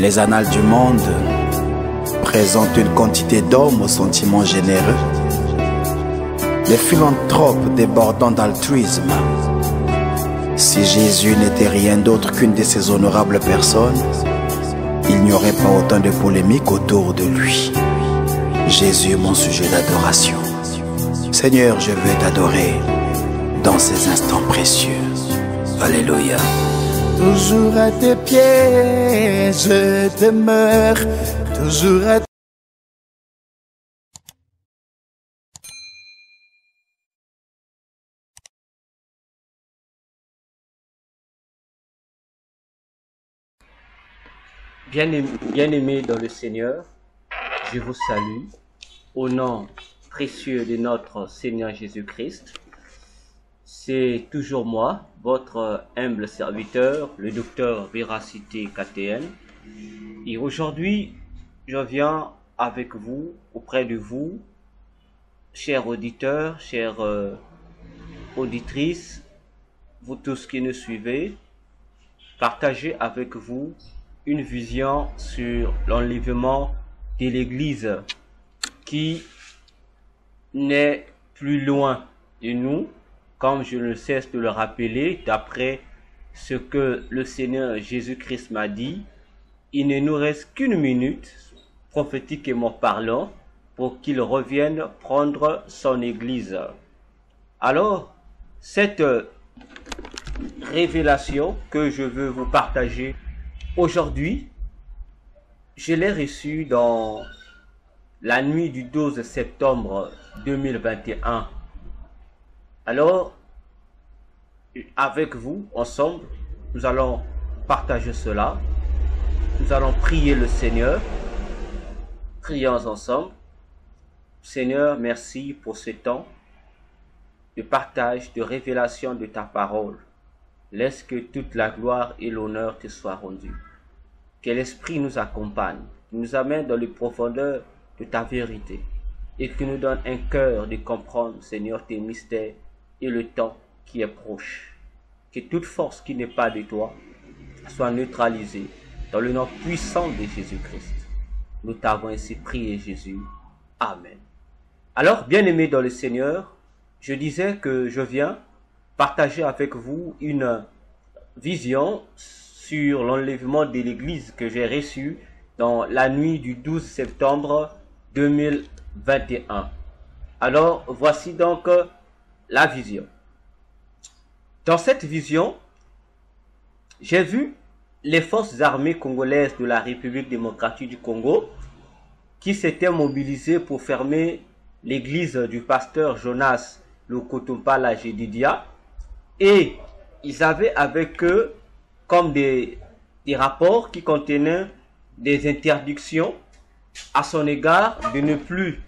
Les annales du monde présentent une quantité d'hommes aux sentiments généreux, les philanthropes débordant d'altruisme. Si Jésus n'était rien d'autre qu'une de ces honorables personnes, il n'y aurait pas autant de polémiques autour de lui. Jésus est mon sujet d'adoration. Seigneur, je veux t'adorer dans ces instants précieux. Alléluia. Toujours à tes pieds, je demeure, toujours à Bien-aimés dans le Seigneur, je vous salue au nom précieux de notre Seigneur Jésus-Christ. C'est toujours moi, votre humble serviteur, le docteur Véracité KTN. Et aujourd'hui, je viens avec vous, auprès de vous, chers auditeurs, chères auditrices, vous tous qui nous suivez, partager avec vous une vision sur l'enlèvement de l'Église qui n'est plus loin de nous, comme je ne cesse de le rappeler, d'après ce que le Seigneur Jésus-Christ m'a dit. Il ne nous reste qu'une minute, prophétiquement parlant, pour qu'il revienne prendre son Église. Alors, cette révélation que je veux vous partager aujourd'hui, je l'ai reçue dans la nuit du 12 septembre 2021. Alors, avec vous, ensemble, nous allons partager cela. Nous allons prier le Seigneur. Prions ensemble. Seigneur, merci pour ce temps de partage, de révélation de ta parole. Laisse que toute la gloire et l'honneur te soient rendus. Que l'Esprit nous accompagne, nous amène dans les profondeurs de ta vérité et qu'il nous donne un cœur de comprendre, Seigneur, tes mystères et le temps qui est proche. Que toute force qui n'est pas de toi soit neutralisée dans le nom puissant de Jésus-Christ. Nous t'avons ainsi prié, Jésus. Amen. Alors, bien-aimés dans le Seigneur, je disais que je viens partager avec vous une vision sur l'enlèvement de l'Église que j'ai reçue dans la nuit du 12 septembre 2021. Alors, voici donc la vision. Dans cette vision, j'ai vu les forces armées congolaises de la République démocratique du Congo qui s'étaient mobilisées pour fermer l'église du pasteur Jonas Lokotompala Jedidia. Et ils avaient avec eux comme des rapports qui contenaient des interdictions à son égard de ne plus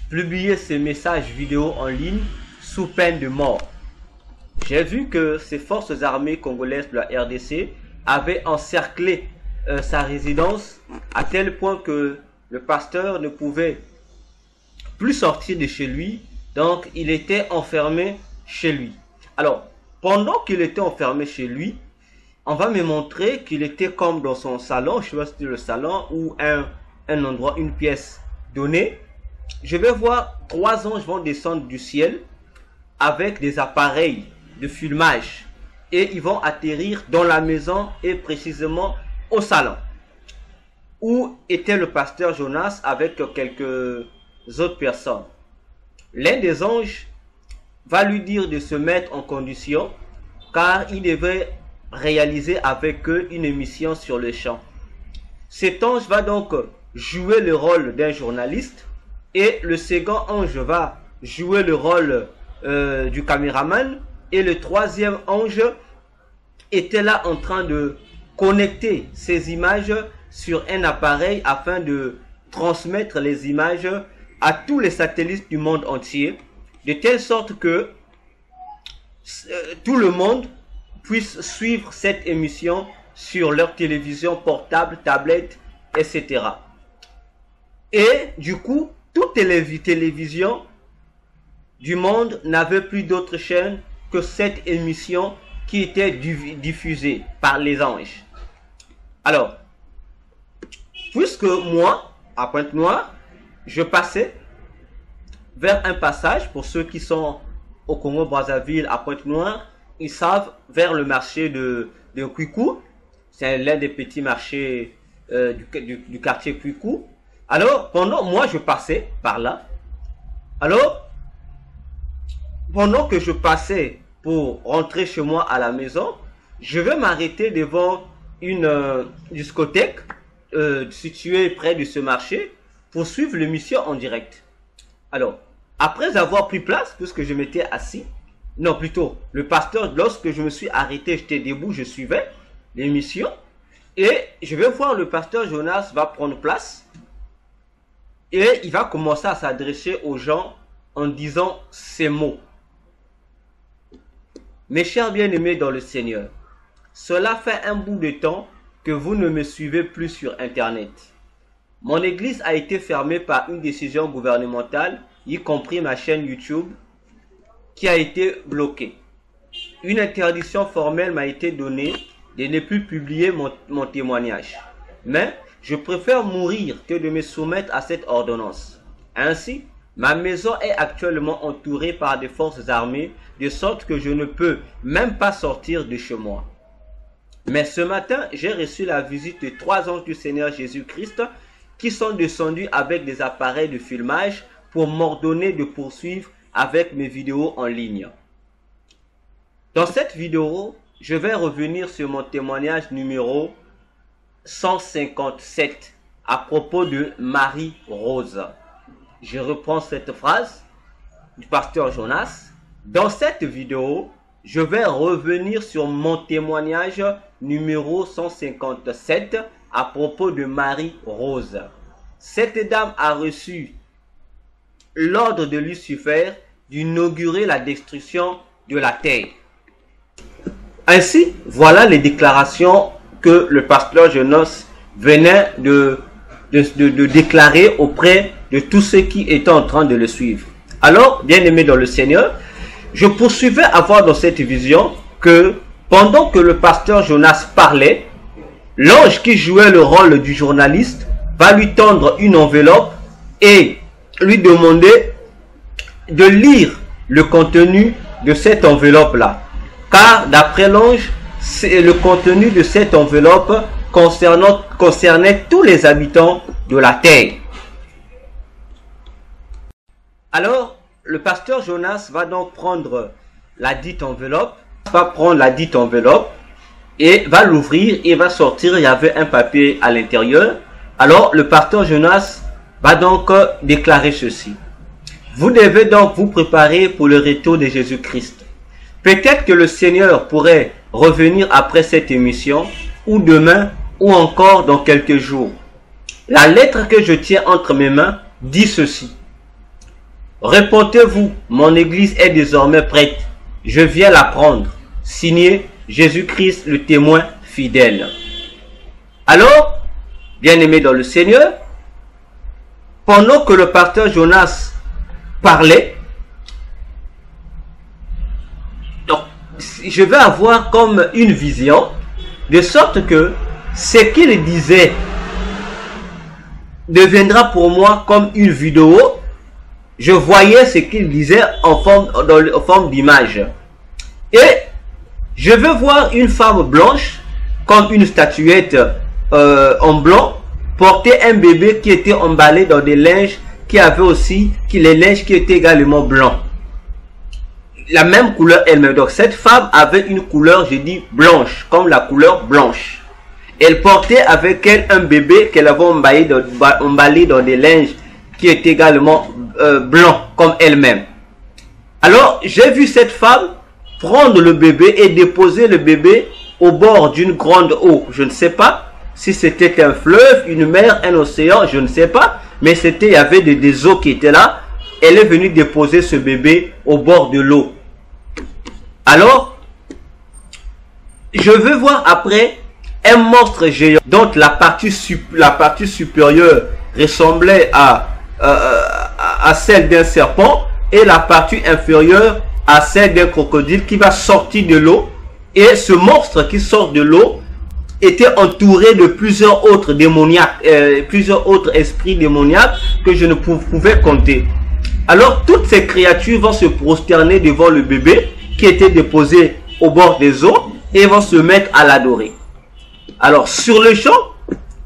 publier ces messages vidéo en ligne sous peine de mort. J'ai vu que ces forces armées congolaises de la RDC avaient encerclé sa résidence à tel point que le pasteur ne pouvait plus sortir de chez lui, donc il était enfermé chez lui. Alors, pendant qu'il était enfermé chez lui, on va me montrer qu'il était comme dans son salon, je sais pas si c'est le salon ou un endroit, une pièce donnée. Je vais voir 3 anges vont descendre du ciel avec des appareils de filmage et ils vont atterrir dans la maison et précisément au salon où était le pasteur Jonas avec quelques autres personnes. L'un des anges va lui dire de se mettre en condition car il devait réaliser avec eux une émission sur le champ. Cet ange va donc jouer le rôle d'un journaliste et le second ange va jouer le rôle du caméraman et le troisième ange était là en train de connecter ces images sur un appareil afin de transmettre les images à tous les satellites du monde entier, de telle sorte que tout le monde puisse suivre cette émission sur leur télévision portable, tablette, etc. Et du coup, toutes les télévisions du monde n'avaient plus d'autre chaîne que cette émission qui était diffusée par les anges. Alors, puisque moi, à Pointe-Noire, je passais vers un passage, pour ceux qui sont au Congo-Brazzaville, à Pointe-Noire, ils savent, vers le marché de Kouikou. C'est l'un des petits marchés du quartier Kouikou. Alors, moi, je passais par là. Alors, pendant que je passais pour rentrer chez moi à la maison, je vais m'arrêter devant une discothèque située près de ce marché pour suivre l'émission en direct. Alors, après avoir pris place, puisque je m'étais assis, non plutôt, le pasteur, lorsque je me suis arrêté, j'étais debout, je suivais l'émission, et je vais voir le pasteur Jonas va prendre place, et il va commencer à s'adresser aux gens en disant ces mots. Mes chers bien-aimés dans le Seigneur, cela fait un bout de temps que vous ne me suivez plus sur Internet. Mon église a été fermée par une décision gouvernementale, y compris ma chaîne YouTube, qui a été bloquée. Une interdiction formelle m'a été donnée de ne plus publier mon témoignage. Mais je préfère mourir que de me soumettre à cette ordonnance. Ainsi, ma maison est actuellement entourée par des forces armées, de sorte que je ne peux même pas sortir de chez moi. Mais ce matin, j'ai reçu la visite de 3 anges du Seigneur Jésus-Christ qui sont descendus avec des appareils de filmage pour m'ordonner de poursuivre avec mes vidéos en ligne. Dans cette vidéo, je vais revenir sur mon témoignage numéro 157 à propos de Marie-Rose. Je reprends cette phrase du pasteur Jonas. Dans cette vidéo, je vais revenir sur mon témoignage numéro 157 à propos de Marie-Rose. Cette dame a reçu l'ordre de Lucifer d'inaugurer la destruction de la terre. Ainsi, voilà les déclarations que le pasteur Jonas venait de déclarer auprès de tous ceux qui étaient en train de le suivre. Alors, bien-aimés dans le Seigneur, je poursuivais à voir dans cette vision que pendant que le pasteur Jonas parlait, l'ange qui jouait le rôle du journaliste va lui tendre une enveloppe et lui demander de lire le contenu de cette enveloppe-là. Car d'après l'ange, le contenu de cette enveloppe concernait tous les habitants de la terre. Alors, le pasteur Jonas va donc prendre la dite enveloppe, et va l'ouvrir et va sortir. Il y avait un papier à l'intérieur. Alors, le pasteur Jonas va donc déclarer ceci. Vous devez donc vous préparer pour le retour de Jésus-Christ. Peut-être que le Seigneur pourrait revenir après cette émission, ou demain, ou encore dans quelques jours. La lettre que je tiens entre mes mains dit ceci. Répondez-vous, mon église est désormais prête. Je viens la prendre. Signé Jésus-Christ, le témoin fidèle. Alors, bien-aimés dans le Seigneur, pendant que le pasteur Jonas parlait, donc, je vais avoir comme une vision, de sorte que ce qu'il disait deviendra pour moi comme une vidéo. Je voyais ce qu'il disait en forme d'image. Et je veux voir une femme blanche, comme une statuette en blanc, porter un bébé qui était emballé dans des linges qui avaient aussi les linges qui étaient également blancs. La même couleur elle-même. Donc cette femme avait une couleur, je dis blanche, comme la couleur blanche. Elle portait avec elle un bébé qu'elle avait emballé dans des linges qui étaient également blancs comme elle-même. Alors j'ai vu cette femme prendre le bébé et déposer le bébé au bord d'une grande eau. Je ne sais pas si c'était un fleuve, une mer, un océan, je ne sais pas. Mais il y avait des eaux qui étaient là. Elle est venue déposer ce bébé au bord de l'eau. Alors, je veux voir après un monstre géant dont la partie supérieure ressemblait à celle d'un serpent et la partie inférieure à celle d'un crocodile qui va sortir de l'eau. Et ce monstre qui sort de l'eau était entouré de plusieurs autres démoniaques, plusieurs autres esprits démoniaques que je ne pouvais compter. Alors toutes ces créatures vont se prosterner devant le bébé qui était déposé au bord des eaux et vont se mettre à l'adorer. Alors sur le champ,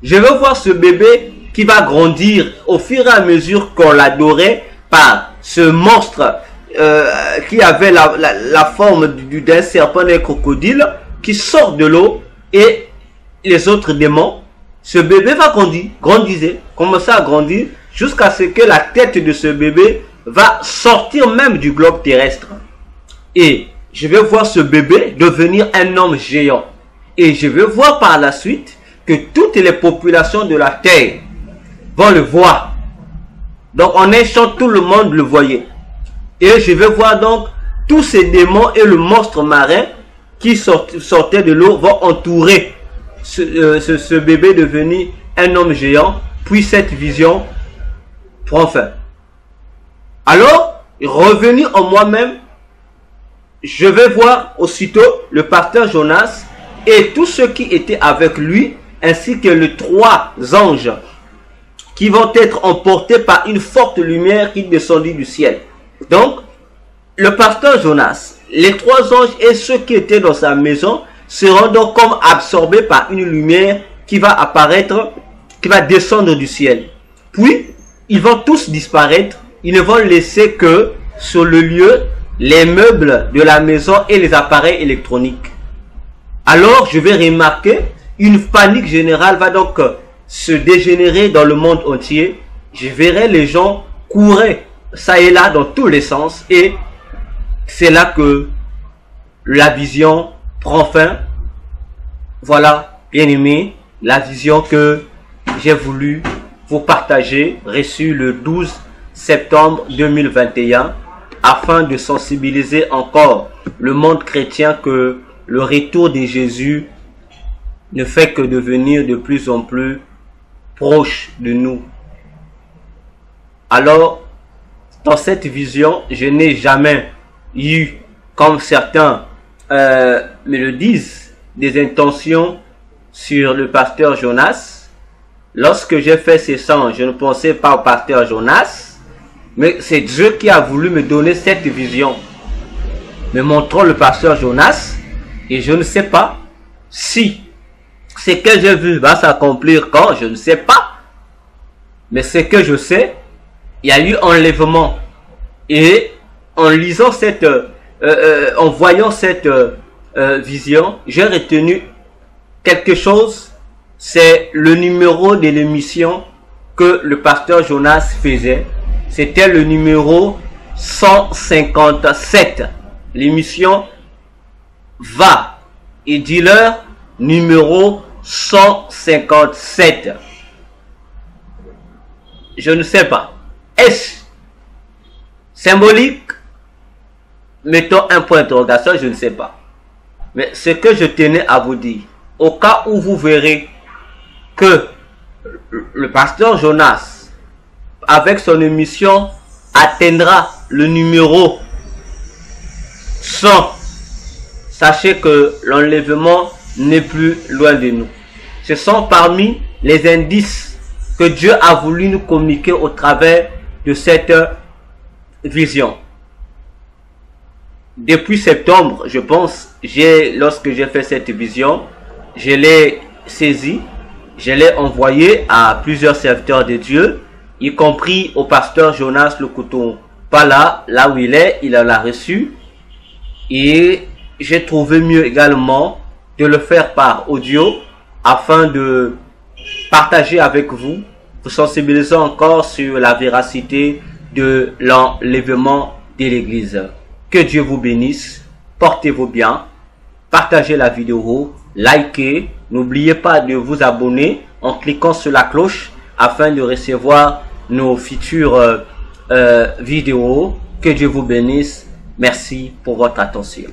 je vais voir ce bébé qui va grandir au fur et à mesure qu'on l'adorait par ce monstre qui avait la forme d'un serpent, d'un crocodile qui sort de l'eau et les autres démons. Ce bébé va grandir, commencer à grandir jusqu'à ce que la tête de ce bébé va sortir même du globe terrestre. Et je vais voir ce bébé devenir un homme géant. Et je vais voir par la suite que toutes les populations de la terre vont le voir. Donc en un champ, tout le monde le voyait. Et je vais voir donc tous ces démons et le monstre marin qui sortaient de l'eau vont entourer ce bébé devenu un homme géant. Puis cette vision prend fin. Alors, revenu en moi-même, je vais voir aussitôt le pasteur Jonas et tous ceux qui étaient avec lui, ainsi que les 3 anges qui vont être emportés par une forte lumière qui descendit du ciel. Donc, le pasteur Jonas, les 3 anges et ceux qui étaient dans sa maison seront donc comme absorbés par une lumière qui va apparaître, qui va descendre du ciel. Puis, ils vont tous disparaître. Ils ne vont laisser que sur le lieu les meubles de la maison et les appareils électroniques. Alors, je vais remarquer une panique générale va donc se dégénérer dans le monde entier. Je verrai les gens courir ça et là dans tous les sens et c'est là que la vision prend fin. Voilà, bien aimé, la vision que j'ai voulu vous partager, reçue le 12 septembre 2021, afin de sensibiliser encore le monde chrétien que le retour de Jésus ne fait que devenir de plus en plus proche de nous. Alors, dans cette vision, je n'ai jamais eu, comme certains me le disent, des intentions sur le pasteur Jonas. Lorsque j'ai fait ces songes, je ne pensais pas au pasteur Jonas, mais c'est Dieu qui a voulu me donner cette vision, me montrant le pasteur Jonas, et je ne sais pas si ce que j'ai vu va s'accomplir quand, je ne sais pas, mais ce que je sais, il y a eu enlèvement, et en lisant en voyant cette vision, j'ai retenu quelque chose. C'est le numéro de l'émission que le pasteur Jonas faisait. C'était le numéro 157. L'émission Va et dis-leur numéro 157. Je ne sais pas. Est-ce symbolique? Mettons un point d'interrogation, je ne sais pas. Mais ce que je tenais à vous dire, au cas où vous verrez que le pasteur Jonas, avec son émission, atteindra le numéro 100, sachez que l'enlèvement n'est plus loin de nous. Ce sont parmi les indices que Dieu a voulu nous communiquer au travers de cette vision. Depuis septembre, je pense, lorsque j'ai fait cette vision, je l'ai saisi, je l'ai envoyé à plusieurs serviteurs de Dieu, y compris au pasteur Jonas Lokuton. Pas là où il est, il en a reçu. Et j'ai trouvé mieux également de le faire par audio afin de partager avec vous, vous sensibiliser encore sur la véracité de l'enlèvement de l'Église. Que Dieu vous bénisse, portez-vous bien, partagez la vidéo, likez, n'oubliez pas de vous abonner en cliquant sur la cloche afin de recevoir nos futures vidéos. Que Dieu vous bénisse, merci pour votre attention.